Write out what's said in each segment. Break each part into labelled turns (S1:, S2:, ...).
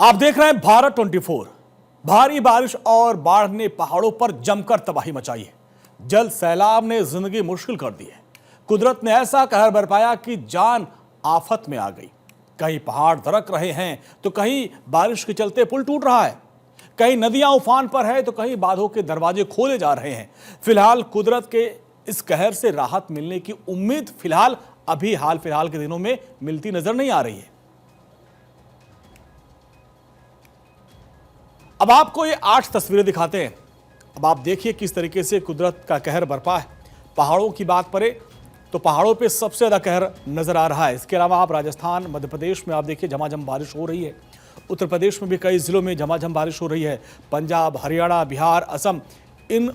S1: आप देख रहे हैं भारत 24। भारी बारिश और बाढ़ ने पहाड़ों पर जमकर तबाही मचाई है। जल सैलाब ने जिंदगी मुश्किल कर दी है। कुदरत ने ऐसा कहर बरपाया कि जान आफत में आ गई। कहीं पहाड़ दरक रहे हैं तो कहीं बारिश के चलते पुल टूट रहा है, कहीं नदियां उफान पर है तो कहीं बांधों के दरवाजे खोले जा रहे हैं। फिलहाल कुदरत के इस कहर से राहत मिलने की उम्मीद हाल फिलहाल के दिनों में मिलती नजर नहीं आ रही है। अब आपको ये 8 तस्वीरें दिखाते हैं। अब आप देखिए किस तरीके से कुदरत का कहर बरपा है। पहाड़ों की बात पड़े तो पहाड़ों पे सबसे ज्यादा कहर नजर आ रहा है। इसके अलावा आप राजस्थान, मध्य प्रदेश में आप देखिए झमाझम बारिश हो रही है। उत्तर प्रदेश में भी कई जिलों में झमाझम बारिश हो रही है। पंजाब, हरियाणा, बिहार, असम, इन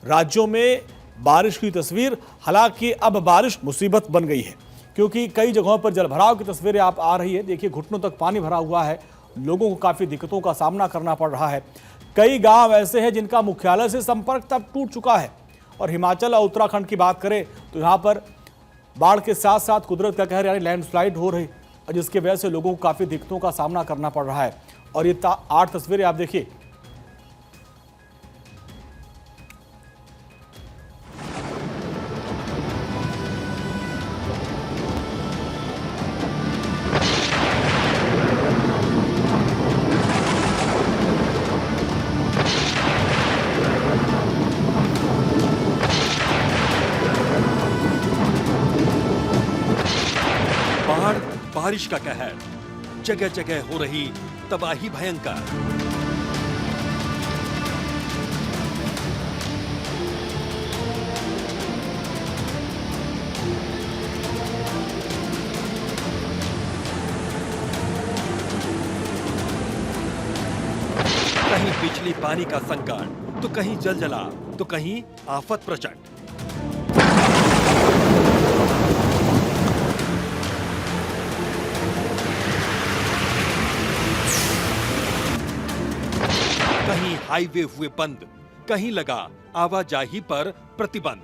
S1: राज्यों में बारिश की तस्वीर, हालांकि अब बारिश मुसीबत बन गई है क्योंकि कई जगहों पर जलभराव की तस्वीरें आप आ रही है। देखिए घुटनों तक पानी भरा हुआ है, लोगों को काफी दिक्कतों का सामना करना पड़ रहा है। कई गांव ऐसे हैं जिनका मुख्यालय से संपर्क तब टूट चुका है। और हिमाचल और उत्तराखंड की बात करें तो यहाँ पर बाढ़ के साथ साथ कुदरत का कहर यानी लैंडस्लाइड हो रही और जिसकी वजह से लोगों को काफी दिक्कतों का सामना करना पड़ रहा है। और ये 8 तस्वीरें आप देखिए।
S2: बारिश का कहर, जगह जगह हो रही तबाही भयंकर। कहीं बिजली पानी का संकट तो कहीं जलजला तो कहीं आफत प्रचंड। कहीं हाईवे हुए बंद, कहीं लगा आवाजाही पर प्रतिबंध।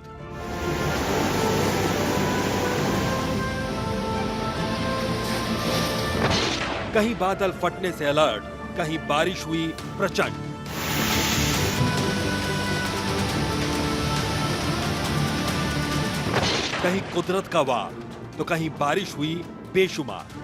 S2: कहीं बादल फटने से अलर्ट, कहीं बारिश हुई प्रचंड। कहीं कुदरत का वार तो कहीं बारिश हुई बेशुमार।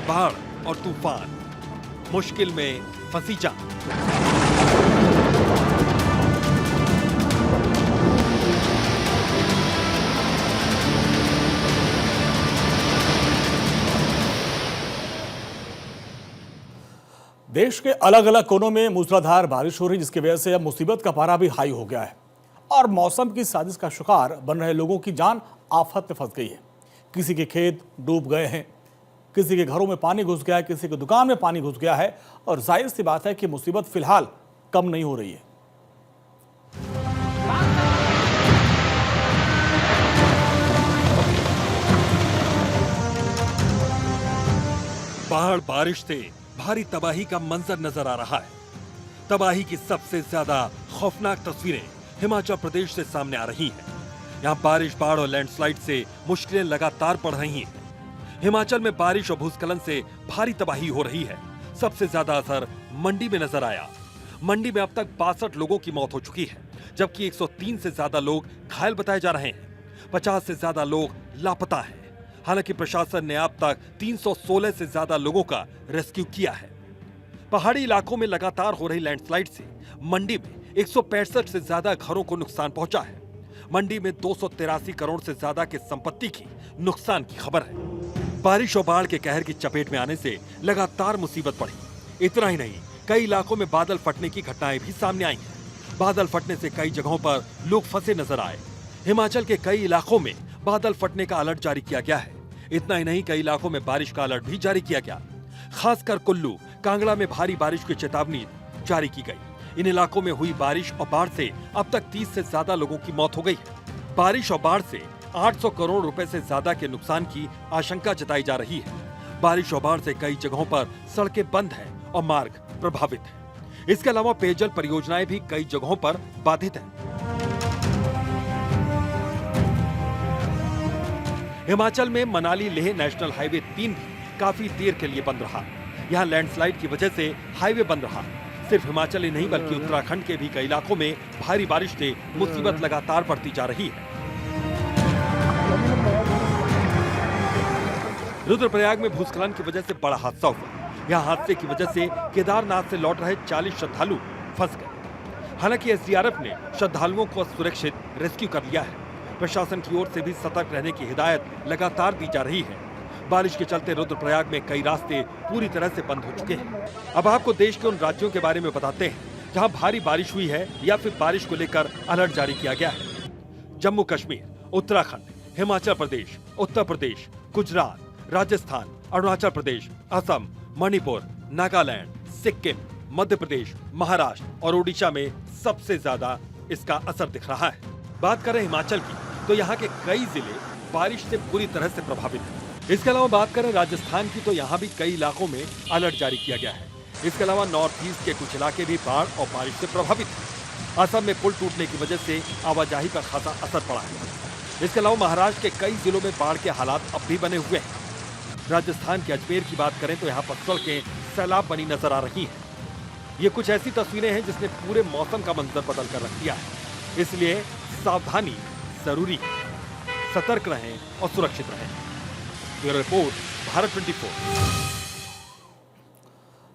S2: बाढ़ और तूफान, मुश्किल में फंसी जान।
S1: देश के अलग अलग कोनों में मूसलाधार बारिश हो रही, जिसकी वजह से अब मुसीबत का पारा भी हाई हो गया है और मौसम की साजिश का शिकार बन रहे लोगों की जान आफत में फंस गई है। किसी के खेत डूब गए हैं, किसी के घरों में पानी घुस गया है, किसी की दुकान में पानी घुस गया है और जाहिर सी बात है कि मुसीबत फिलहाल कम नहीं हो रही है।
S2: बाढ़ बारिश से भारी तबाही का मंजर नजर आ रहा है। तबाही की सबसे ज्यादा खौफनाक तस्वीरें हिमाचल प्रदेश से सामने आ रही हैं। यहाँ बारिश, बाढ़ और लैंडस्लाइड से मुश्किलें लगातार बढ़ रही हैं। हिमाचल में बारिश और भूस्खलन से भारी तबाही हो रही है। सबसे ज्यादा असर मंडी में नजर आया। मंडी में अब तक 62 लोगों की मौत हो चुकी है, जबकि 103 से ज्यादा लोग घायल बताए जा रहे हैं। 50 से ज्यादा लोग लापता हैं। हालांकि प्रशासन ने अब तक 316 से ज्यादा लोगों का रेस्क्यू किया है। पहाड़ी इलाकों में लगातार हो रही लैंडस्लाइड से मंडी में 165 से ज्यादा घरों को नुकसान पहुंचा है। मंडी में 283 करोड़ से ज्यादा की संपत्ति की नुकसान की खबर है। बारिश और बाढ़ के कहर की चपेट में आने से लगातार मुसीबत बढ़ी। इतना ही नहीं, कई इलाकों में बादल फटने की घटनाएं भी सामने आई हैं। बादल फटने से कई जगहों पर लोग फंसे नजर आए। हिमाचल के कई इलाकों में बादल फटने का अलर्ट जारी किया गया है। इतना ही नहीं, कई इलाकों में बारिश का अलर्ट भी जारी किया गया। खासकर कुल्लू, कांगड़ा में भारी बारिश की चेतावनी जारी की गई। इन इलाकों में हुई बारिश और बाढ़ से अब तक 30 से ज्यादा लोगों की मौत हो गई है। बारिश और बाढ़ से 800 करोड़ रुपए से ज्यादा के नुकसान की आशंका जताई जा रही है। बारिश और बाढ़ से कई जगहों पर सड़कें बंद हैं और मार्ग प्रभावित हैं। इसके अलावा पेयजल परियोजनाएं भी कई जगहों पर बाधित हैं। हिमाचल में मनाली लेह नेशनल हाईवे 3 भी काफी देर के लिए बंद रहा। यहाँ लैंडस्लाइड की वजह से हाईवे बंद रहा। सिर्फ हिमाचल ही नहीं बल्कि उत्तराखंड के भी कई इलाकों में भारी बारिश से मुसीबत लगातार बढ़ती जा रही है। रुद्रप्रयाग में भूस्खलन की वजह से बड़ा हादसा हुआ। यहाँ हादसे की वजह से केदारनाथ से लौट रहे 40 श्रद्धालु फंस गए। हालांकि एसडीआरएफ ने श्रद्धालुओं को सुरक्षित रेस्क्यू कर लिया है। प्रशासन की ओर से भी सतर्क रहने की हिदायत लगातार दी जा रही है। बारिश के चलते रुद्रप्रयाग में कई रास्ते पूरी तरह से बंद हो चुके हैं। अब आपको देश के उन राज्यों के बारे में बताते हैं जहां भारी बारिश हुई है या फिर बारिश को लेकर अलर्ट जारी किया गया है। जम्मू कश्मीर, उत्तराखंड, हिमाचल प्रदेश, उत्तर प्रदेश, गुजरात, राजस्थान, अरुणाचल प्रदेश, असम, मणिपुर, नागालैंड, सिक्किम, मध्य प्रदेश, महाराष्ट्र और ओडिशा में सबसे ज्यादा इसका असर दिख रहा है। बात करें हिमाचल की तो यहाँ के कई जिले बारिश से बुरी तरह से प्रभावित हैं। इसके अलावा बात करें राजस्थान की तो यहाँ भी कई इलाकों में अलर्ट जारी किया गया है। इसके अलावा नॉर्थ ईस्ट के कुछ इलाके भी बाढ़ और बारिश से प्रभावित हैं। असम में पुल टूटने की वजह से आवाजाही पर खासा असर पड़ा है। इसके अलावा महाराष्ट्र के कई जिलों में बाढ़ के हालात अब भी बने हुए हैं। राजस्थान के अजमेर की बात करें तो यहाँ पर सड़कें सैलाब बनी नजर आ रही हैं। ये कुछ ऐसी तस्वीरें हैं जिसने पूरे मौसम का मंजर बदल कर रख दिया है। इसलिए सावधानी जरूरी है। सतर्क रहें और सुरक्षित रहें। Bureau report, Bharat 24।